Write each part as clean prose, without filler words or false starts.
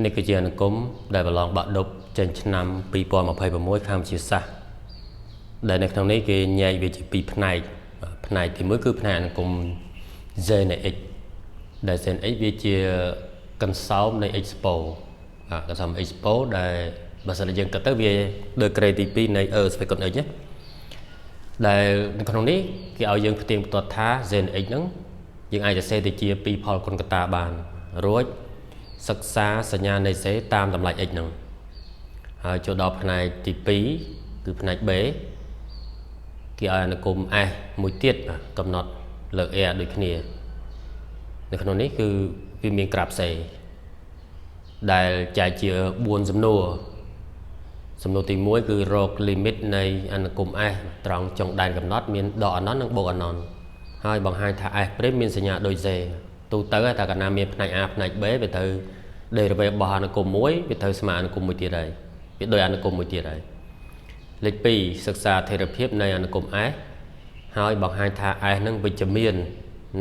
នេះគឺជាអនុគមដែលប្រឡងបាក់ឌុបចេញឆ្នាំ2026ខាងវិទ្យាសាស្ត្រដែលនៅក្នុងនេះគេញែកវាជាពីរផ្នែកផ្នែកទី1គឺផ្នែកអនុគម ZNX ដែល ZNX វាជាកន្សោមនៃ Expo កន្សោម Expo ដែលបើសិនជាយើងគិតទៅវាដូច grade ទី2នៃ Earth Spectrum X ណាដែលនៅក្នុងនេះគេឲ្យយើងផ្ទៀងផ្ទាត់ថា ZNX ហ្នឹងយើងអាចសរសេរទៅជាពីរផលគុណកត្តាបានរួចសិក្សាសញ្ញានៃសេតាមតម្លៃ x ហ្នឹងហើយចូលដល់ផ្នែកទី2គឺផ្នែក B គេឲ្យអនុគម S មួយទៀតកំណត់លើក A ដូចគ្នានៅក្នុងនេះគឺវាមានក្រាបសេដែលចែកជា4សំណួរទី1គឺរក limit នៃអនុគម S ត្រង់ចុងដែនកំណត់មានដកអណន្តនិងបូកអណន្តហើយបង្ហាញថា S' មានសញ្ញាដូច Z ទូទៅតែកាលណាមានផ្នែក A ផ្នែក B វាទៅ derivative របស់អនុគម1វាទៅស្មើអនុគម1ទៀតហើយវាដូចអនុគម1ទៀតហើយលេខ2សិក្សាថេរភាពនៃអនុគម S ហើយបង្ហាញថា S នឹងវិជ្ជមាន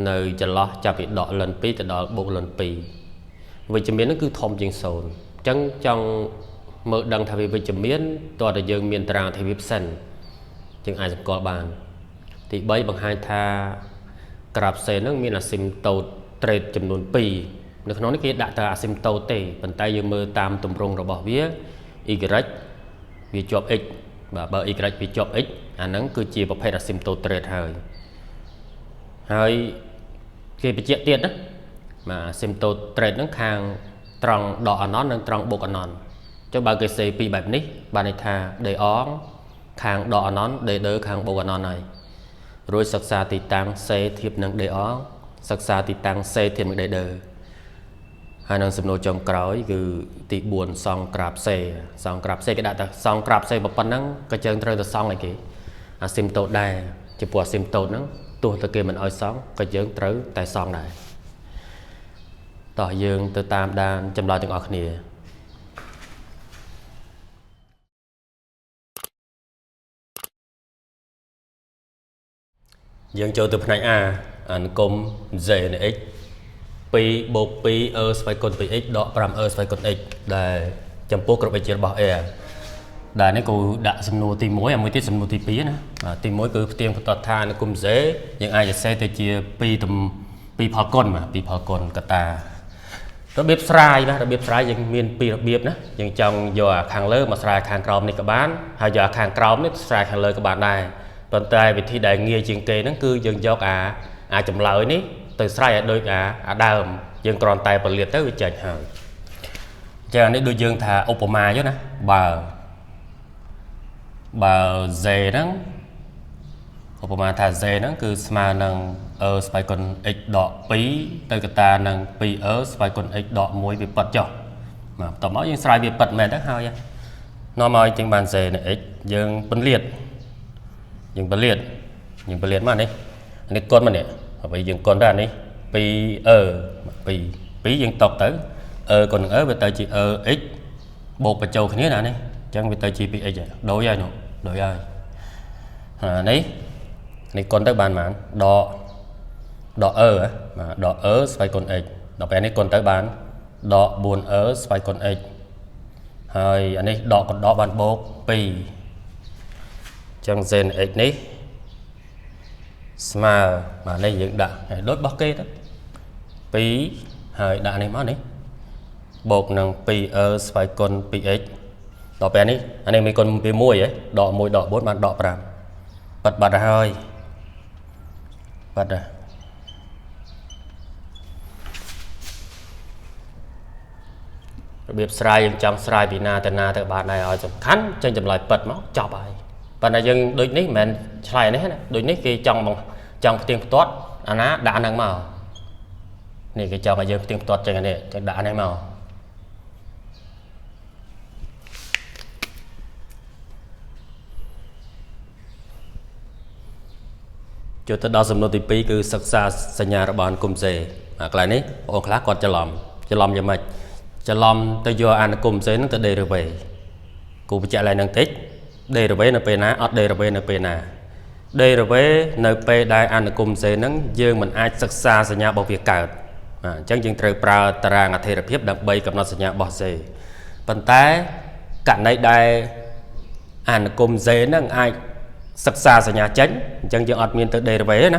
នៅចន្លោះចាប់ពីដក ln 2ទៅដល់បូក ln 2វិជ្ជមាននឹងគឺធំជាង0អញ្ចឹងចង់មើលដឹងថាវាវិជ្ជមានតើតើយើងមានតារាងអធិភាពសិនជាងអាចសម្គាល់បានទី3បង្ហាញថាក្រាបសេនឹងមាន asymptote trait ចំនួន2នៅក្នុងនេះគេដាក់តែ asymptote ទេប៉ុន្តែយើងមើលតាមទម្រង់របស់វា y វាជាប់ x បាទបើ y វាជាប់ x អាហ្នឹងគឺជាប្រភេទ asymptote trait ហើយគេបញ្ជាក់ទៀតណាបាទ asymptote trait ហ្នឹងខាងត្រង់ដកអណន្តនិងត្រង់បូកអណន្តចុះបើគេសេពីបែបនេះបានន័យថា d អងខាងដកអណន្ត d ខាងបូកអណន្តហើយរួចសិក្សាទីតាំង c ធៀបនឹង d អងសិក្សាទីតាំង c ធៀបនឹង d ហើយនឹងសំណួរចុងក្រោយគឺទី4សងក្រាប c សងក្រាប c គេដាក់តែសងក្រាប c ប៉ុណ្ណឹងក៏យើងត្រូវទៅសងឲ្យគេ asymptote ដែរចំពោះ asymptote ហ្នឹងទោះតែគេមិនឲ្យសងក៏យើងត្រូវតែសងដែរតោះយើងទៅតាមដានចម្លើយទាំងអស់គ្នាយើងចូលទៅផ្នែក A អនុគម ZNX 2 + 2 ស្វ័យគុណ 2x ដក 5 ស្វ័យគុណ x ដែលចំពោះគ្រប់វិជ្ជារបស់ A ដែលនេះគូដាក់សំណួរទី1ហើយមួយទៀតសំណួរទី2ណាទី1គឺផ្ទៀងផ្ទាត់ថាអនុគម Z យើងអាចសរសេរទៅជា2ផលគុណបាទ2ផលគុណកត្តារបៀបស្រាយណារបៀបស្រាយយើងមាន2របៀបណាយើងចង់យកអាខាងលើមកស្រាយខាងក្រោមនេះក៏បានហើយយកអាខាងក្រោមនេះស្រាយខាងលើក៏បានដែរប៉ុន្តែវិធីដែលងាយជាងគេហ្នឹងគឺយើងយកអាចម្លើយនេះទៅស្រ័យឲ្យដូចអាដើមយើងគ្រាន់តែពន្លាតទៅវាចេញហើយចឹងអានេះដូចយើងថាឧបមាចុះណាបើ Z ហ្នឹងឧបមាថា Z ហ្នឹងគឺស្មើនឹង ស្វ័យគុណ x ដក2ទៅកតានឹង2 ស្វ័យគុណ x ដក1វាប៉ិតចុះបាទបន្ទាប់មកយើងស្រាយវាប៉ិតមែនទៅហើយនាំឲ្យជាងបាន Z នៅ x យើងពន្លាតមកនេះគុណមកនេះហើយយើងគុណទៅអានេះ2យើងតកទៅគុណនឹងវាទៅជា x បូកបញ្ចូលគ្នាណានេះអញ្ចឹងវាទៅជា 2x ហើយដូចហើយនេះគុណទៅបានដកបាទដកស្វ័យគុណ x ដល់ពេលនេះគុណទៅបានដក4ស្វ័យគុណ x ហើយអានេះដកកណ្ដកបានបូក2អញ្ចឹង sin x នេះស្មើបាទនេះយើងដាក់ដូចរបស់គេទៅ2ហើយដាក់នេះមកនេះបូកនឹង2ស្វ័យគុណ 2x ដល់ពេលនេះអានេះមានគុណពី1ហ៎ដក1ដក4បានដក5បាត់ហើយរបៀបស្រាយយើងចង់ស្រាយពីណាទៅណាទៅបានដែរឲ្យសំខាន់ចេញចម្លើយប៉ិតមកចប់ហើយប៉ុន្តែយើងដូចនេះមិនមែនឆ្លើយនេះណាដូចនេះគេចង់ផ្ទៀងផ្ទាត់អាណាដាក់ហ្នឹងមកនេះគេចង់ឲ្យយើងផ្ទៀងផ្ទាត់ចេញអានេះចេញដាក់នេះមកចូលទៅដល់សំណួរទី2គឺសិក្សាសញ្ញារបស់អនុគម Z កន្លែងនេះបងខ្លះគាត់ច្រឡំយ៉ាងម៉េចច្រឡំទៅយកអនុគម Z ហ្នឹងទៅ derivative គូបញ្ជាក់ឡើងនឹងតិច derivative នៅពេលណាអត់ derivative នៅពេលណា derivative នៅពេលដែលអនុគម Z ហ្នឹងយើងមិនអាចសិក្សាសញ្ញារបស់វាកើត chẳng chừng trời pra tara ngặt thể hiệp đập bay cầm nó sẽ nhà bỏ dề phần té cả này đây anh cùng dễ nó ai sắc xa sẽ nhà tránh chẳng chừng ọt miền tới đề về nè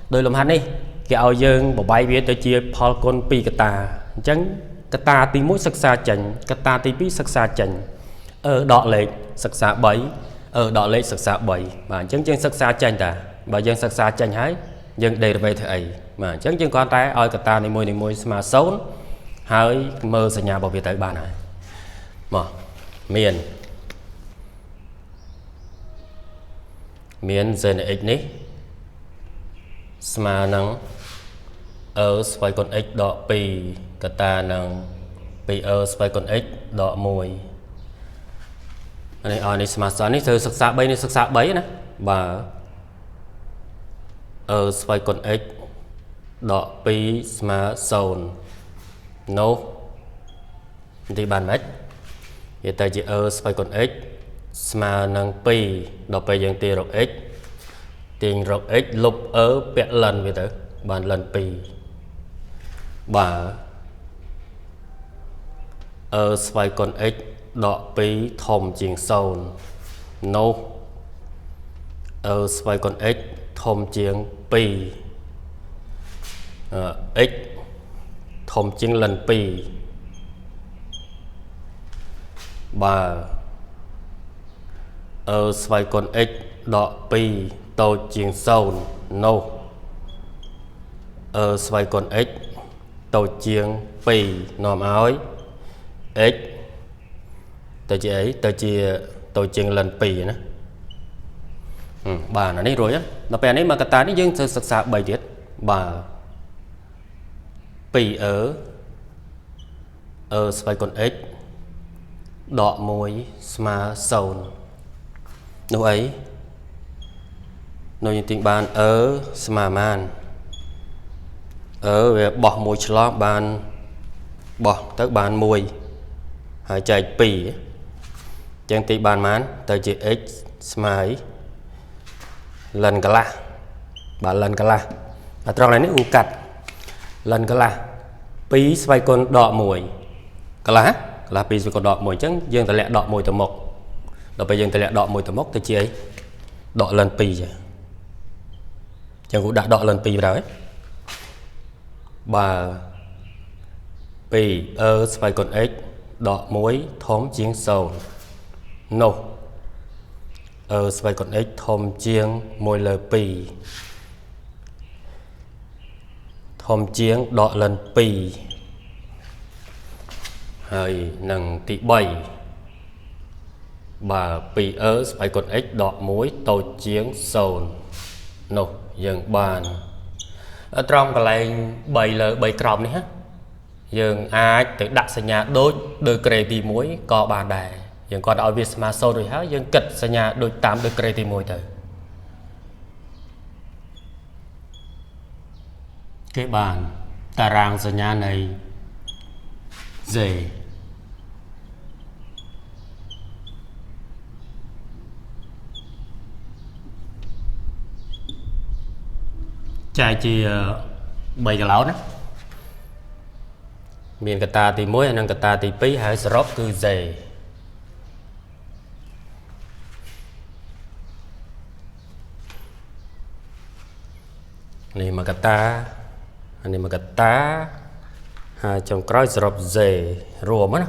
đôi lầm hắn đi cái ao dương bộ bay biết tới chia Paul con pi cái ta chẳng cái ta tí mỗi sắc xa chành cái ta tí pi sắc xa chành ở đọ lệ sắc xa bảy ở đọ lệ sắc xa bảy mà chẳng chừng sắc xa chành ta bà dân sắc xa chành hái dân đề về thế ấy mà chẳng chừng con tay ơi cái ta này môi mà xấu hơi mơ sẽ nhà bảo vệ tới bà này mà miền dân x ní mà nắng ở xoay con x đọ pi cái ta nắng pi ở xoay con x đọ mùi này ở này mà sao này sắc xa bấy nè bà ở xoay con x đọ pi mà sồn no thì bàn mấy hiện tại chỉ ở xoay con x mà nâng pi đọ pi dân tiền rộng x tiền rộng x lục ở bẹ lần về tới bàn lần pi bà ở xoay con x đọ pi thom chiên sồn no ở xoay con x thom chiên pi x thom chiên lần pi bà ở xoay con x đọ pi tô chiên sâu no ở xoay con x tô chiên pi nòm áo x tôi chỉ ấy tôi chiên lần pi nữa bà nó đi rồi á nó bè này mà cái ta đi dương sơ sạc bày tiết bà pi ở xoay con x đọ môi mà sầu nô ấy nô những tiếng bàn ở mà man ở về bỏ môi chó bàn bỏ tới bàn môi hai chạy pì chẳng tí bàn mán tới chữ x mà ấy lần cả la bà lần cả la ở trong này nó u cắt lần cả la pí xoay con đọ mùi cả là pí xoay con đọ mùi chẳng dương ta lẹ đọ mùi từ một rồi bây giờ ta lẹ đọ mùi từ mốc tới chi ấy đọ lần pí vậy chẳng cũng đã đọ lần pí vào đấy bà pí ở xoay con x đọ muối thóm chiên sầu no ở xoay con x thóm chiên môi lờ pì thóm chiên đọ lần pì hơi nâng tị bảy bà pì ở xoay con x đọ muối tàu chiên sầu no dần bàn ở trong cái này bảy còng này ha dường ai tự đặt sang nhà đôi kề tì muối có bàn đài dường còn ở Việt mà sâu rồi hả dường kịch sang nhà đôi kề tì muối từ cái bàn ta rang sang nhà này dễ chai chi bảy cái lão đó miền cái ta thì muối năng cái ta thì pí hay srop cứ dày này mà cái ta hai trong cái srop dày rùa mất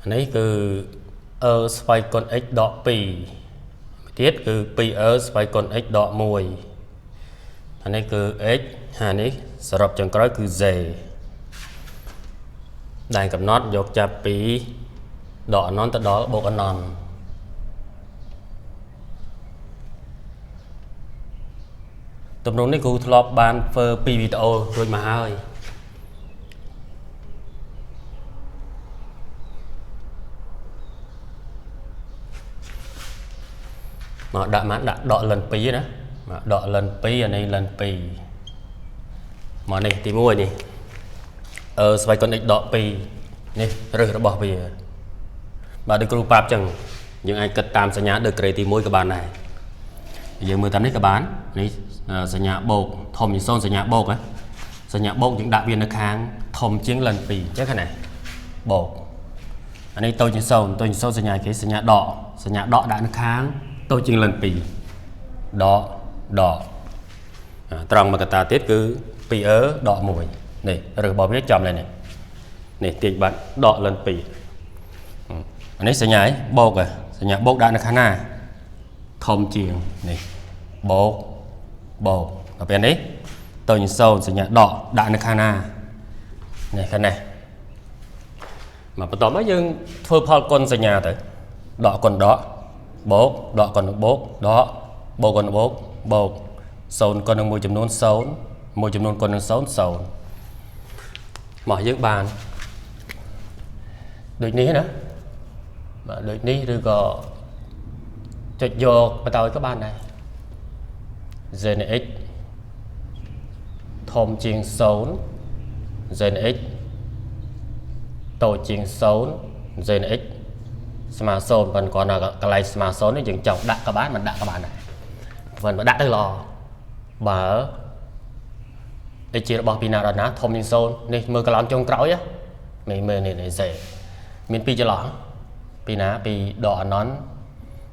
này cứ ở xoay con x đọ pì tiết cứ pì ở xoay con x đọ mùi anh ấy cứ x hai này srop trong cái cứ dày đại cầm nót dọc chà pí đỏ nón tới đó bộ con nòn tụm nón này cụ lọp bàn phơ pi video rồi mà hơi mà đã đọ lần pí đó mà đọ lần pí ở đây lần pí mà này thì mua đi xoay con x đọ pi nè rồi nó bỏ về bà được group up chẳng những ai cất tam sẽ nhá được kề thì mỗi các bạn này giờ 18 đấy các bạn này sẽ nhá bột thom như son sẽ nhá bột á សញ្ញាបូកយើងដាក់វានៅខាងធំជាងលិន2អញ្ចឹងហ្នឹងបូកអានេះតូចជាង0តូចជាង0សញ្ញាគេសញ្ញាដកដាក់នៅខាងតូចជាងលិន2ដកត្រង់មកកតាទៀតគឺ 2e ដក 1 នេះឬរបស់វាចំlênនេះទាញបាត់ដកលិន2អានេះសញ្ញាបូកសញ្ញាបូកដាក់នៅខាងណាធំជាងនេះបូកដល់ពេលនេះតូចជាង0សញ្ញាដកដាក់នៅខាងណានេះខាងនេះមកបន្តមកយើងធ្វើផលគុណសញ្ញាទៅដកគុណដកបូកដកគុណបូកដកបូកគុណបូកបូក0គុណនឹងមួយចំនួន0មួយចំនួនគុណនឹង0 0មកយើងបានដូចនេះណាបាទដូចនេះឬក៏ចុចយកបន្តក៏បានដែរ gen x ធំជាង0 gen x តូចជាង0 gen x ស្មើ0ប៉ុន្តែគាត់ថាកន្លែងស្មើ0នេះយើងចង់ដាក់ក៏បានមិនដាក់ក៏បានដែរមិនដាក់ទៅល្អបើ x ជារបស់ពីណាដល់ណាធំជាង0នេះមើលកន្លងចុងក្រោយនេះមើលនេះសេមានពីរចន្លោះពីណាពីដកអណន្ត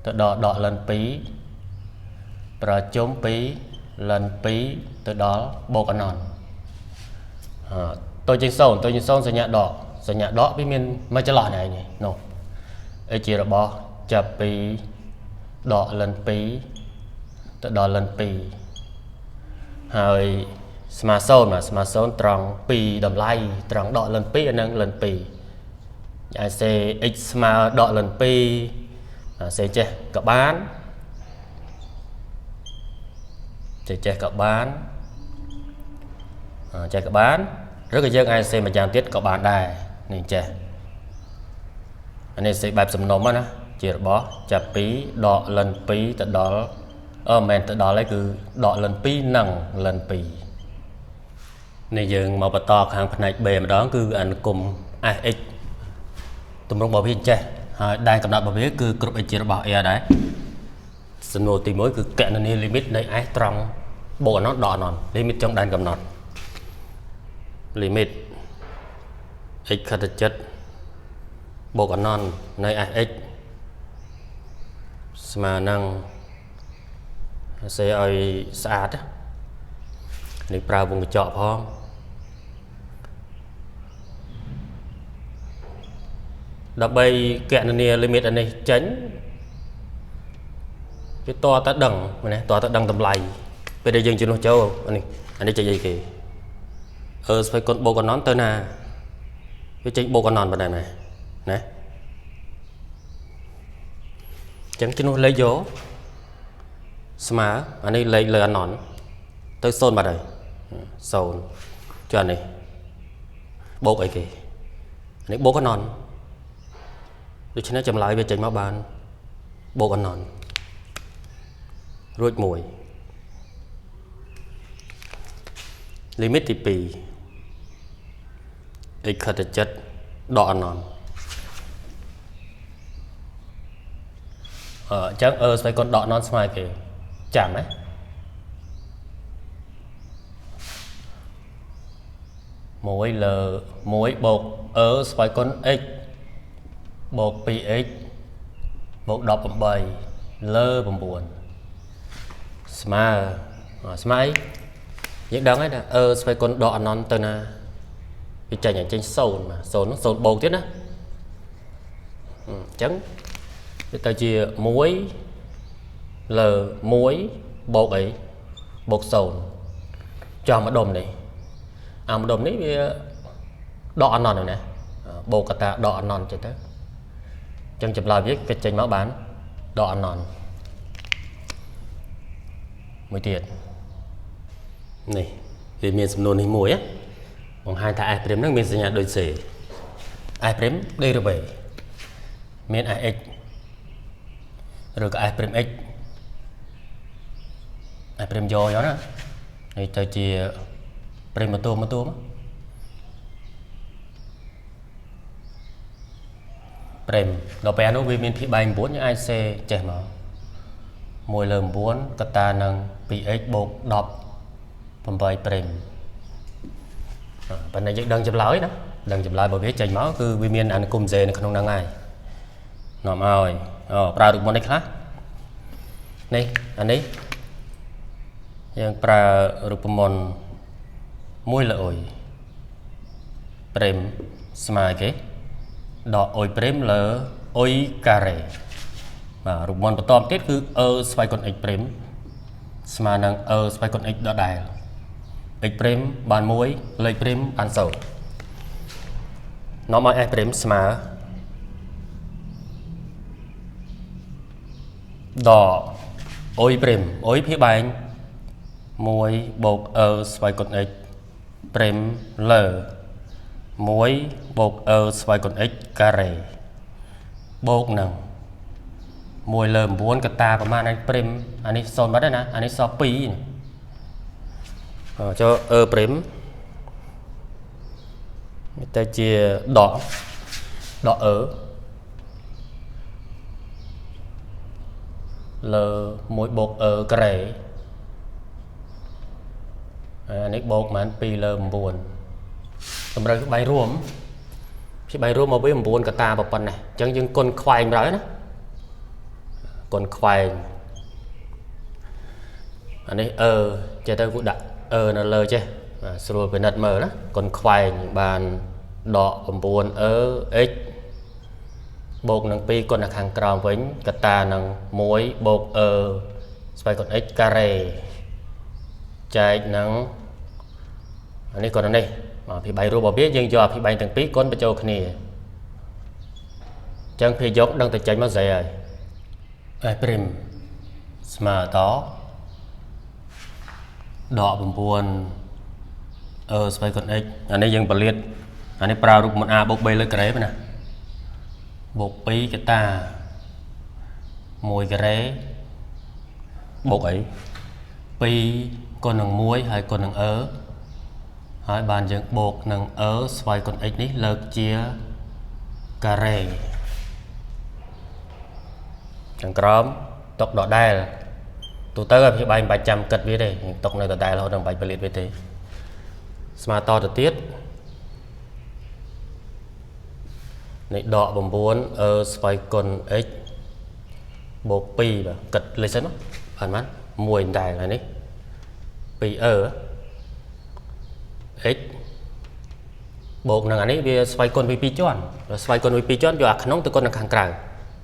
ទៅដកលិន2ប្រជុំពីលិន2ទៅដល់បូកអណន្តតូចជាង0សញ្ញាដកវាមានមួយចន្លោះនេះនោះ x ជារបស់ចាប់ពីដកលិន2ទៅដល់លិន2ហើយស្មើ0ត្រង់2តម្លៃត្រង់ដកលិន2អានឹងលិន2អាចសេ x ស្មើដកលិន2សេចេះក៏បានចេះក៏បានចេះក៏បានឬក៏យើងអាចសេម្យ៉ាងទៀតក៏បានដែរនេះចេះអានេះសេបែបសំណុំណាជារបស់ចាប់ពីដកលិន2ទៅដល់មិនទៅដល់ឯគឺដកលិន2និងលិន2នេះយើងមកបន្តខាងផ្នែក B ម្ដងគឺអនុគម fx ទម្រង់របស់វាចេះហើយដែនកំណត់របស់វាគឺគ្រប់ x ជារបស់ a ដែរសំណួរទី1គឺកណនី limit នៃ s ត្រង់បូកអណន្តដកអណន្ត limit ចុងដែនកំណត់ limit x ខិតទៅចិត្តបូកអណន្តនៃ fx ស្មើនឹងសេឲ្យស្អាតនេះប្រើវងកញ្ចក់ផងដើម្បីកណនី limit អានេះចេញវាតតែដឹងណាតតែដឹងតម្លៃពេលដែលយើងជំនួសចូលអានេះចេញអីគេស្វ័យគុណបូកអណន្តទៅណាវាចេញបូកអណន្តបណ្ដែលណាអញ្ចឹងជំនួសលេខយកស្មើអានេះលេខលើអណន្តទៅ0បាត់ហើយ0ចុះនេះបូកអីគេអានេះបូកអណន្តដូច្នេះចម្លើយវាចេញមកបានបូកអណន្តរួចមួយ limit ទី2 x ខិតទៅចិត្តដកអណន្តអញ្ចឹងស្វ័យគុណដកអណន្តស្មើគេចាំណា1លើ1បូកស្វ័យគុណ x បូក 2x បូក18លើ9ស្មើអីយើងដឹងហើយណាស្វ័យគុណដកអណន្តទៅណាវាចេញ0មក0បូកទៀតណាអញ្ចឹងវាទៅជា1លើ1បូកអីបូក0ចោះម្ដុំនេះម្ដុំនេះវាដកអណន្តណាបូកកតាដកអណន្តទៅអញ្ចឹងចម្លើយវាគេចេញមកបានដកអណន្តមួយទៀតនេះវាមានសំណួរនេះមួយបង្ហាញថា s' ហ្នឹងមានសញ្ញាដូច c s' ដេរីវេមាន sx ឬក៏ s' x s' យកណានេះទៅជាព្រីមតួមកព្រីមដល់ពេលនោះវាមានភាពបែង9យើងអាចសេចេះមក1លើ9កតានឹង 2x បូក10 8ព្រីម Bên này đang chụp lái đó đang chụp lái bởi vì chạy máu cứ vi miên ăn cùng dê nó không đang ngay nằm rồi pra được món này khác này anh ấy yang pra được món muối lợi prem smai cái đọ oi prem là oi cà và được món tôm kết cứ xoay con x prem smai năng xoay con x đọ đài x prem bàn muối lấy prem bàn sầu nó mới x prem smai đỏ ôi prem ôi phía bánh muối bột xoay con x prem l muối bột xoay con x cà bột nè muối l muốn cái ta của man anh prem anh ấy son bắt đấy nè anh ấy so pi cho prem người ta chia đỏ đỏ l muối bột cà anh ấy bột mà anh pi l buồn tầm rồi cái bài rùm mà với buồn cả ta bọc này chẳng những con khoai rồi đó con khoai anh ấy chơi tôi cũng đặt nó lơ chứ rồi về nật mở đó con khoai bàn đỏ buồn x bột nâng pi con là hàng cào với cả ta nâng muối bột xoay con x cà chạy nâng anh ấy còn ở đây mà thì bài rùa bảo biết nhưng do thì bài từng tí con bây giờ này chẳng thì dốc đang tự tránh mất dày rồi ai prim mà đó đỏ bùm buồn xoay con x anh ấy dừng bật liệt anh ấy prao được một a bốc bay lên cái nè bột pi cái ta mùi cái bột ấy pi con nằng muối hay con nằng hai bàn dựng bột nằng xoay con x ní lợt chia cà chẳng crom tộc đỏ đai tụ tới là bài 300 cật với đây tộc này đỏ đai là họ đang bài liệt với thế smart to được tiết này đỏ bầm buồn xoay con x bột pi và cật lấy sẵn phản mắt mùi đài là này pi x bột năng ấy vì xoay con pi chọn xoay con pi chọn do nóng từ con năng hàng cào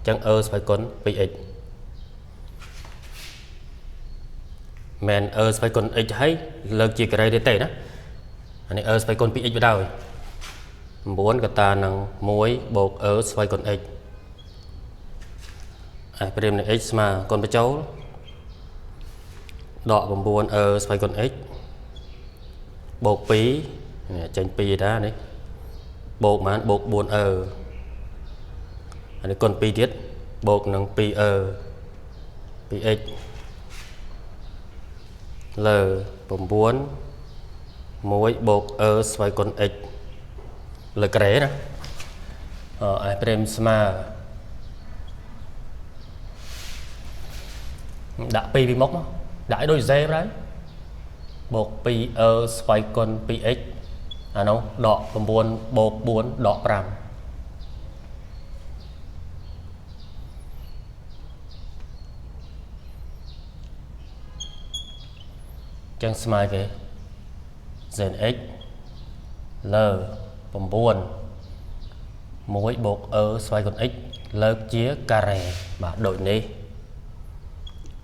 chẳng xoay con pi x men xoay con x hay lợt chỉ cái đây tệ đó anh ấy xoay con pi x vào đâu muốn cái ta năng muối bột xoay con x prem này x mà con với cháu đọ bầm buồn xoay con x bột pi chanh pi đó đấy bột mà bột buồn anh ấy con pi tiết bột năng pi pi x l bầm buồn muối bột xoay con x là cái đó ai prem mà đã pi mốc đã đôi dê đấy bột pi xoay con pi x nó đỏ buồn bột buồn đỏ ram chân smile cái gen x l buồn muối bột xoay con x lợt chia cà mà đổi đi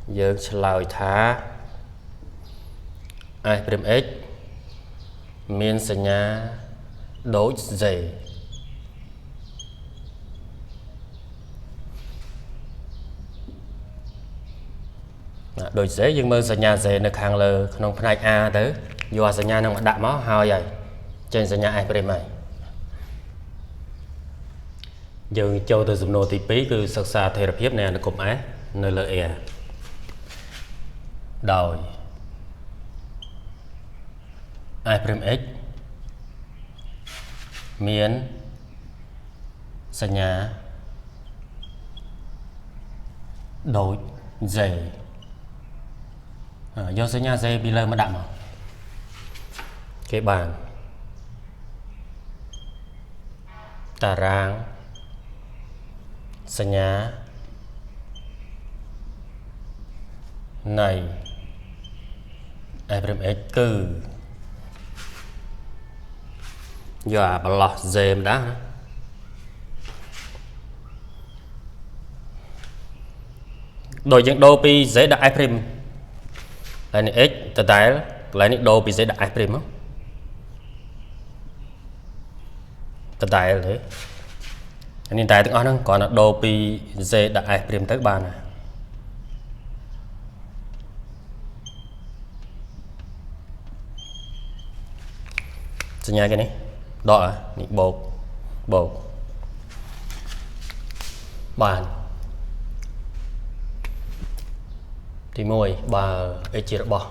giờ lời thả ai prem x miền sân nhà đối dày đổi dễ nhưng mà sân nhà dày được hàng lờ không phải a tới do sân nhà nó đạm máu hao vậy trên sân nhà ai prem này giờ châu từ dùng nô tí pí cứ sắc xa thầy rập hiếp này nó cũng á nơi lợi đòi ai prem x miền sân nhà đổi dày do sân nhà dày bị lơ mà đậm cái bàn តារាងសញ្ញានៃ f prime x គឺយកអាបន្លោះ z ម្ដងដូចយើងដូរពី z ដាក់ f prime ហើយនេះ x តដែលកន្លែងនេះដូរពី z ដាក់ f prime តដែលទេនេះតែទាំងអស់ហ្នឹងគ្រាន់តែដូរពី z ដាក់ f prime ទៅបានហើយសញ្ញាគេនេះដកនេះបូកបានទី1បើ x ជារបស់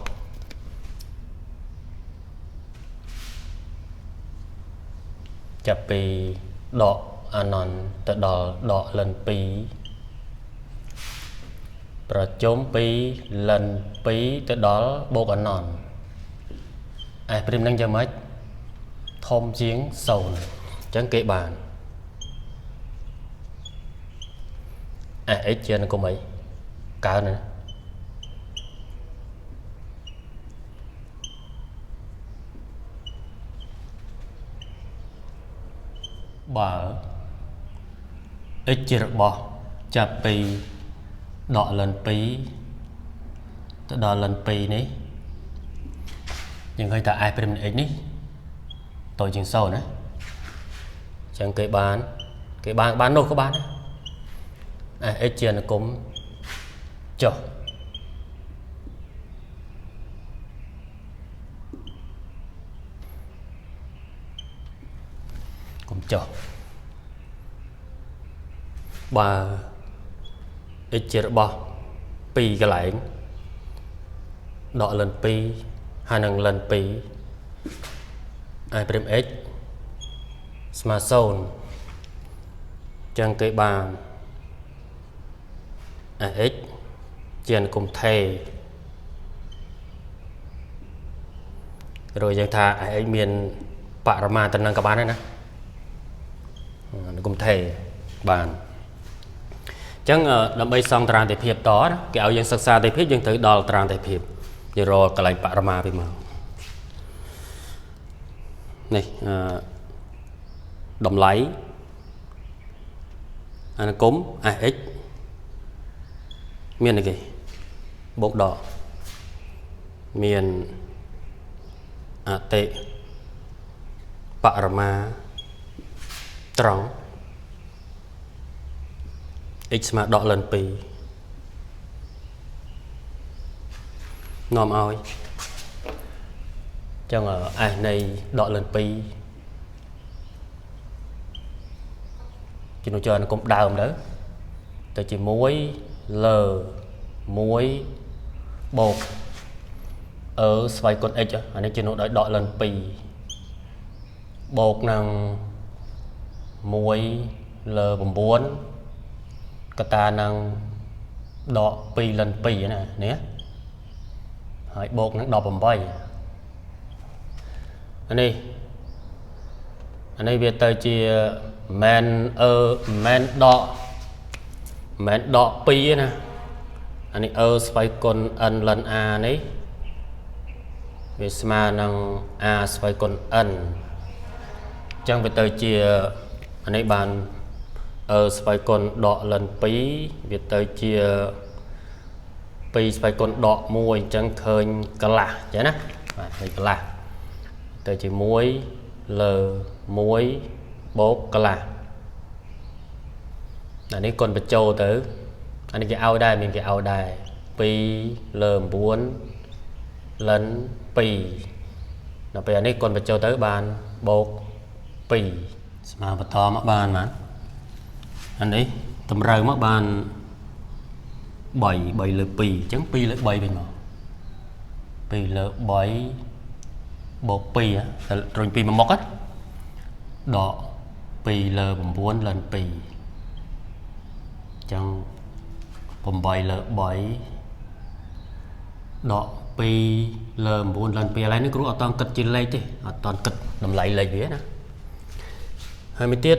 ចាប់ពីដកអានន្តទៅដល់ដកលិន2ប្រជុំពីលិន2ទៅដល់បូកអានន្តf prime នឹងយ៉ាងម៉េចធំជាង0អញ្ចឹងគេបានx ជានគមអីកើនណាបើ x ជារបស់ចាប់ពីដកលិន2ទៅដល់លិន2នេះយើងឃើញថា f prime x នេះតូចជាង0ណាអញ្ចឹងគេបាននោះក៏បានដែរx ជានគមចុះកុំចុះបើ x ជារបស់2កន្លែងដកលិន2ហើយនឹងលិន2 f prime x ស្មើ0អញ្ចឹងគេបាន x ជានគមថេrồiយើងថា x មានបរិមាណតំណែងក៏បានដែរណាគមថេបានអញ្ចឹងដើម្បីសងតារាងតិភាពតណាគេឲ្យយើងសិក្សាតិភាពយើងត្រូវដល់តារាងតិភាពយើងរកកន្លែងបរិមាណពីមកនេះតម្លៃអានគម x មានអីគេបូកដកមានអតិបរមាត្រង់ x ស្មើដកលិន2នាំឲ្យចឹងs នៃដកលិន2ជំនួសចរគុំដើមទៅជា1លើ1បូកស្វ័យគុណ x អានេះជំនួសដោយដកលិន2បូកនឹង1លើ9កតានឹងដក2លិន2ណានេះហើយបូកនឹង18អានេះវាទៅជាមែនដក2ណាអានេះស្វ័យគុណ n លិន a នេះវាស្មើនឹង a ស្វ័យគុណ n អញ្ចឹងវាទៅជាអានេះបានស្វ័យគុណដកលិន2វាទៅជា2ស្វ័យគុណដក1អញ្ចឹងឃើញកន្លះអញ្ចឹងណាបាទឃើញកន្លះទៅជា1លើ1បូកកន្លះអានេះគុណបញ្ចូលទៅអានេះគេឲ្យដែរមានគេឲ្យដែរ2លើ9លិន2ដល់ពេលអានេះគុណបញ្ចូលទៅបានបូក2ស្មើបន្តមកបានអានេះតម្រូវមកបាន3លើ2អញ្ចឹង2លើ3វិញមក2លើ3បូក2រុញ2មកមុខដក2លើ9លិន2អញ្ចឹង8លើ3ដក2លើ9លិន2ឥឡូវនេះគ្រូអត់តន់គិតជាលេខទេអត់តន់គិតតម្លៃលេខវាណាហើយមួយទៀត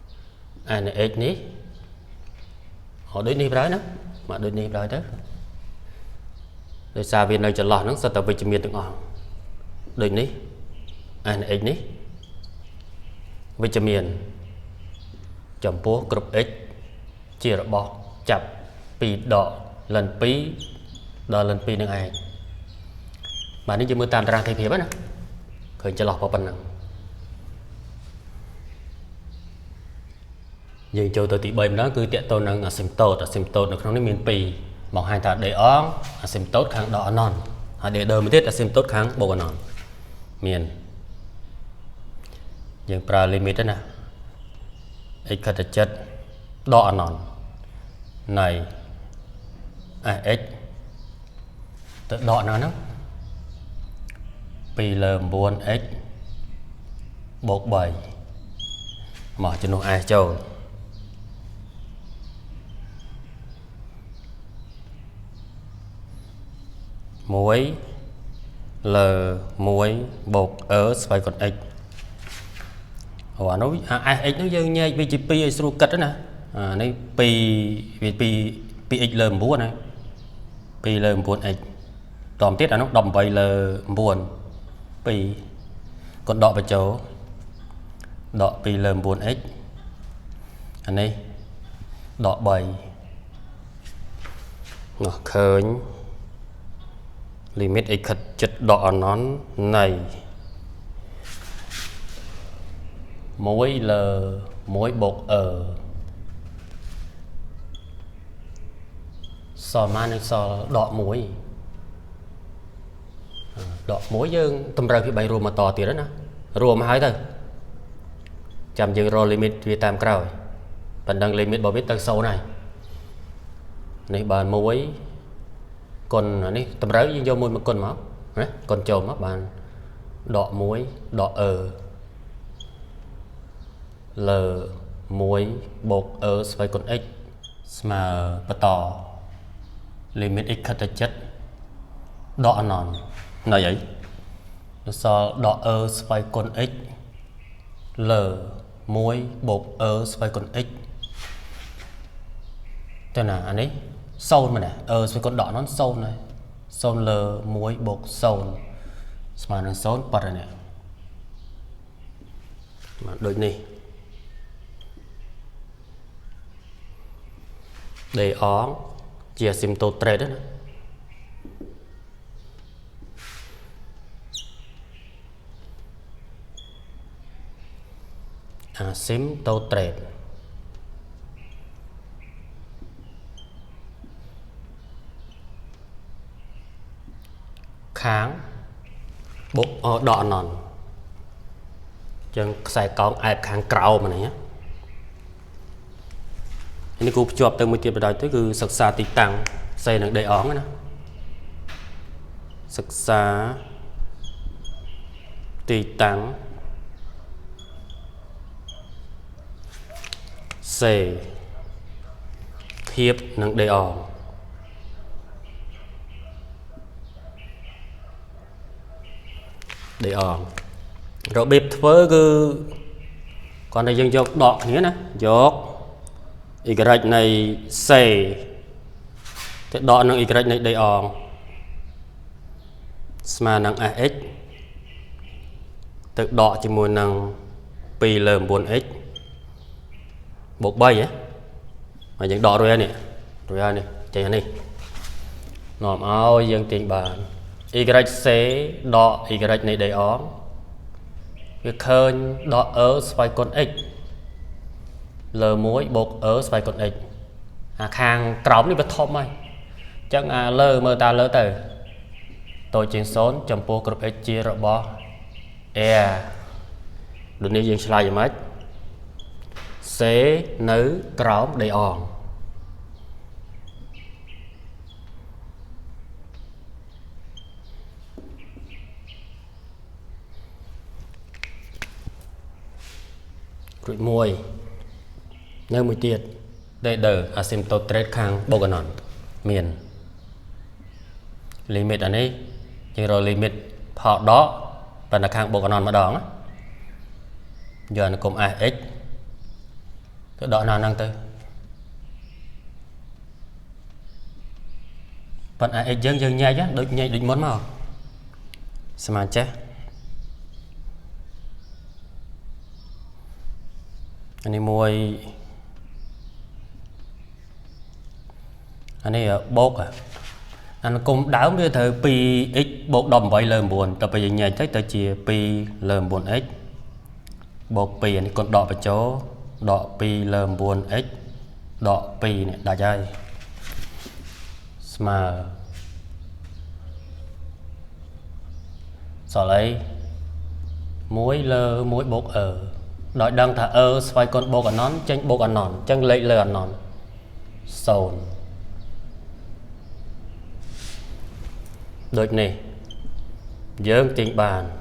n x នេះដូចនេះប្រហើយណាមកដូចនេះប្រហើយទៅដោយសារវានៅចន្លោះហ្នឹងសិតតែវិជ្ជមានទាំងអស់ដូចនេះ n x នេះវិជ្ជមានចំពោះគ្រប់ x ជារបស់ចាប់ពីដកលិន2ដល់លិន2នឹងឯងបាទនេះយើងមើលតាមតារាងថេរភាពណាឃើញចន្លោះប៉ុណ្ណឹងយើងចូលទៅទី3ម្ដងគឺតកតទៅនឹងអាស៊ីមតូតនៅក្នុងនេះមាន2បង្ហាញថា d អងអាស៊ីមតូតខាងដកអណនហើយ d ដើមទៀតអាស៊ីមតូតខាងបូកអណនមានយើងប្រើ limit ណា x ខិតទៅចិត្តដកអណននៃ x ទៅដកហ្នឹង2លើ 9x បូក3មកជំនួស s ចូល1លើ1បូក ស្វ័យកូន x អានោះ sx នោះយើងញែកវាជា2ឲ្យស្រួលគិតណាអានេះ2វា2x លើ9ណា2លើ 9x តមទៀតអានោះ18លើ9 2កូនដកបញ្ចូលដក2លើ 9x អានេះដក3នោះឃើញ limit x ខិតចិត្តដកអណននៃ1លើ1បូកសល់មកនឹងសល់ដក1ដក1យើងតម្រូវពី3រួមមកតទៀតណារួមមកហើយទៅចាំយើងរក limit វាតាមក្រោយប៉ុណ្ណឹង limit របស់វាទៅ0ហើយនេះបាន1គុណអានេះតម្រូវយើងយក1មកគុណមកណាគុណចូលមកបានដក1ដកលើ1បូកស្វ័យកូន x ស្មើបន្ត limit x ខិតទៅចិត្តដកអណនណៃអីដល់សល់ដកស្វ័យកូន x លើ1បូកស្វ័យកូន x ទៅណាអានេះ0មែនទេស្វ័យកូនដកអណន0ហើយ0លើ1បូក0ស្មើនឹង0ប៉ាត់ហើយនេះមកដូចនេះd អងជា asymptote trade ណាasymptote trade ខាងបុកដកអណនចឹងខ្សែកោងអែបខាងក្រោមនេះនេះគូភ្ជាប់ទៅមួយទៀតបណ្ដោយទៅគឺសិក្សាទីតាំងសេនឹង d អងណាសិក្សាទីតាំងសេធៀបនឹង d អងរបៀបធ្វើគឺគាត់តែយើងយកដកគ្នាណាយក y នៃ c ទៅដកនឹង y នៃ d អងស្មើនឹង sx ទៅដកជាមួយនឹង2លើ 9x បូក3ហ៎ហើយយើងដករួចហើយនេះចេញនេះនាំឲ្យយើងទាញបាន y c ដក y នៃ d អងវាឃើញដកស្វ័យកូន x លើ1បូកស្វ័យកូន x អាខាងក្រោមនេះវាធំហើយអញ្ចឹងអាលើមើលតាលើទៅតូចជាង0ចំពោះគ្រប់ x ជារបស់ a ដូចនេះយើងឆ្លើយយ៉ាងម៉េច c នៅក្រោម d អងរួចមួយនៅមួយទៀតដែល asymptote trade ខាងបូកអណនមាន limit អានេះយើងរក limit ផលដកប៉ុន្តែខាងបូកអណនម្ដងយកអនុគម sx đọ nào năng tới phần ai dân nhai chứ đôi nhai định món màu xem mà chết anh em mua anh ấy bột à anh cũng đảo đưa thời pi x bột đồng vậy lờm buồn tập bây giờ nhảy tới tới chia pi lờm buồn x bột pi anh còn đọ vào chỗ đọ pi lờm buồn x đọ pi này đại chơi mà sau lấy muối lơ muối bột ở đòi đang thả xoay con bột ở nón chân bột ở nón chân lấy lơ ở nón sồn đợt này dướng tiếng bàn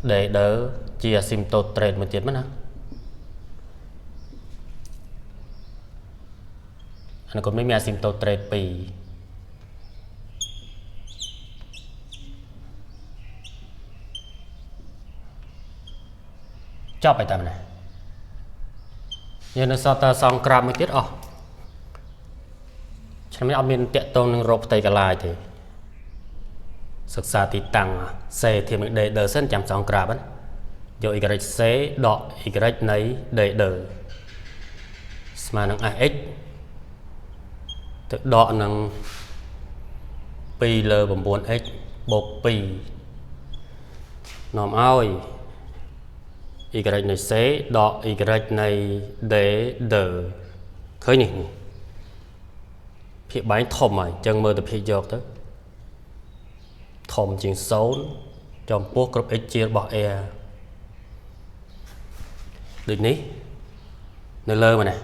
để đỡ chia sim tốt trade một tiếng mất hả anh còn mấy mẹ sim tốt trade pì cho bài tập này nhưng nó sao ta xong gram mới tiết chẳng mấy ông mình tiện tôn rộp tay cả lại thì thực ra thì tăng xe thì mình để đỡ sân chạm xong gram rồi y xế đọ y nấy để đỡ mà năng AX tự đọ năng pi l bằng 4x bột pi nòm oi y này xế đọ y này để đỡ khởi nhỉ phía bánh thòm mày chân mơ tập phía dọc tới thòm chuyện xấu trong quốc group x chia bỏ e được ní nơi lơ mà nè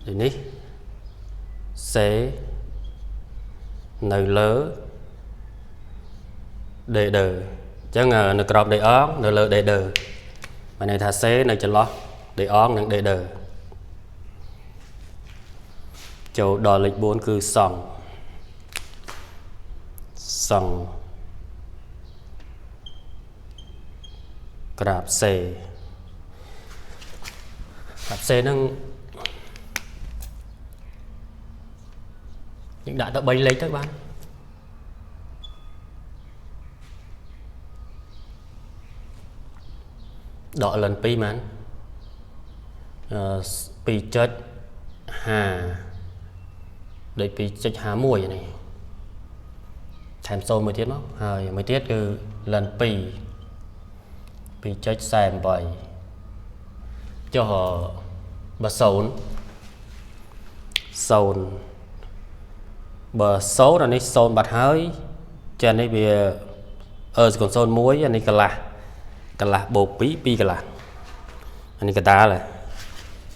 được ní xế nơi lơ để đờ chẳng ngờ nó cọp để ón nó lơ để đờ mà này thà xế này cho lo để ón nó để đờ chỗ đò lịch 4 cứ sòng grab xe nó những đã bay lấy các bạn đọ lần pi mà pi chết hà để pi chết hà mùi này thèm sâu mới tiết nó hơi mới tiết cứ lần pi chết xem vậy cho họ bà sồn bờ số là này sồn bạch hơi cho nên bị còn sồn muối anh ấy cả là bột pi cả là anh ấy cả ta là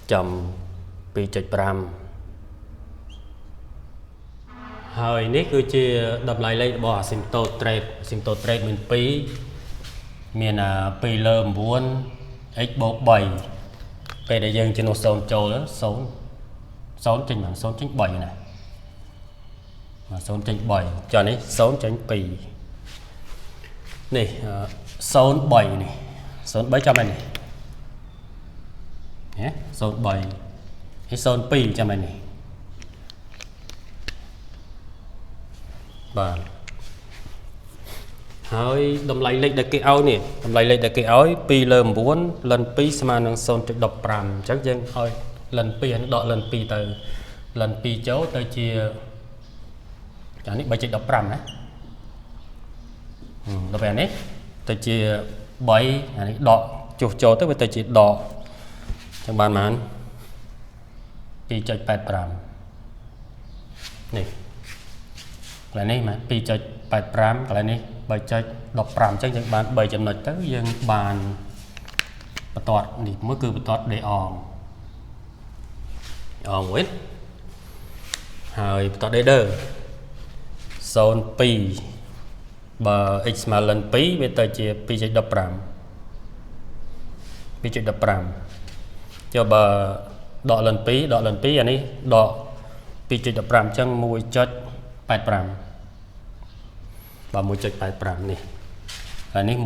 chồng pi chết pram hơi nít cứ chia đập lại lấy bỏ sim tô trade mình pi miền pi lơm buôn x bột 7 về để dừng trên một sồn trâu đó số trên bảng số chính 7 này mà số trên 7 cho nên số trên pi này số 7 này số 700 này nhé số 7 cái số pi cho mình này và hơi đâm lại lịch để cái áo nè đâm lại lịch để cái áo pi lơm 4 lần pi mà năng son trực độc pram chắc dân thôi lần pi nó đọ lần pi từ lần pi chấu tới chia chẳng ní 7 trực độc pram đấy đọc về này tới chia 7 đọ chỗ tới tới chia đọ trong bàn màn pi chạy 8 pram này lại này mà pi chạy 8 pram lại này 7 chạy đọc pram chắc những bạn 7 ចំណុច tới dân bàn bật tọt thì mới cứ bật tọt để on quyết rồi bật tọt để đơ zone pi bờ x mà lần pi bây giờ chỉ pi chạy đọc pram pi chạy đọc pram cho bờ đọ lần pi anh ấy đọ pi chạy đọc pram chân mùi chết 8 pram và mùi chết 8 pram này ហើយនេះ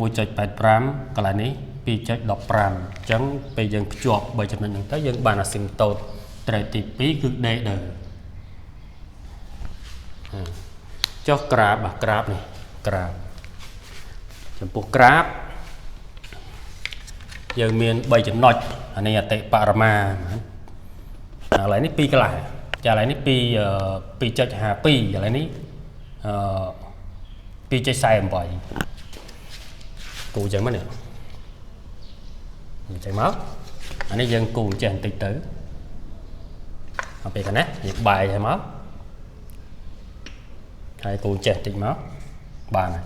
1.85 កន្លែងនេះ 2.15 ចឹងពេលយើងភ្ជាប់3ចំណុចហ្នឹងទៅយើងបានអាស៊ីមតូតត្រូវទី2គឺ D ដើចុះក្រាបបាទក្រាបនេះក្រាបចំពោះក្រាបយើងមាន3ចំណុចអានេះអតិបរមាកន្លែងនេះ2កន្លែងចាកន្លែងនេះ2.52 កន្លែងនេះ2.48 គូចឹងមកនេះចឹងមកអានេះយើងគូចេះបន្តិចទៅដល់ពេលកណេះយើងបាយឲ្យមកហើយគូចេះបន្តិចមកបានហើយ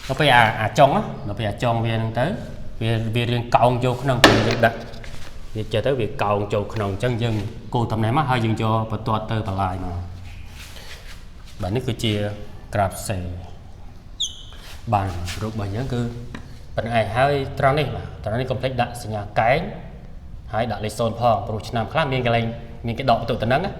ដល់ពេលអាចុងដល់ពេលអាចុងវាហ្នឹងទៅវារៀងកោងចូលក្នុងពេលយើងដាក់វាចេះទៅវាកោងចូលក្នុងអញ្ចឹងយើងគូតំណែងមកហើយយើងយកបន្ទាត់ទៅបន្លាយមកបាទនេះគឺជាក្រាបសេបានរូបរបស់យើងគឺប៉ុណ្្នឹងឯងហើយត្រង់នេះបាទត្រង់នេះកុំភ្លេចដាក់សញ្ញាកែងហើយដាក់លេខ0ផងព្រោះឆ្នាំខ្លះមានកន្លែងមានគេដកបន្ទុកទៅហ្នឹងណា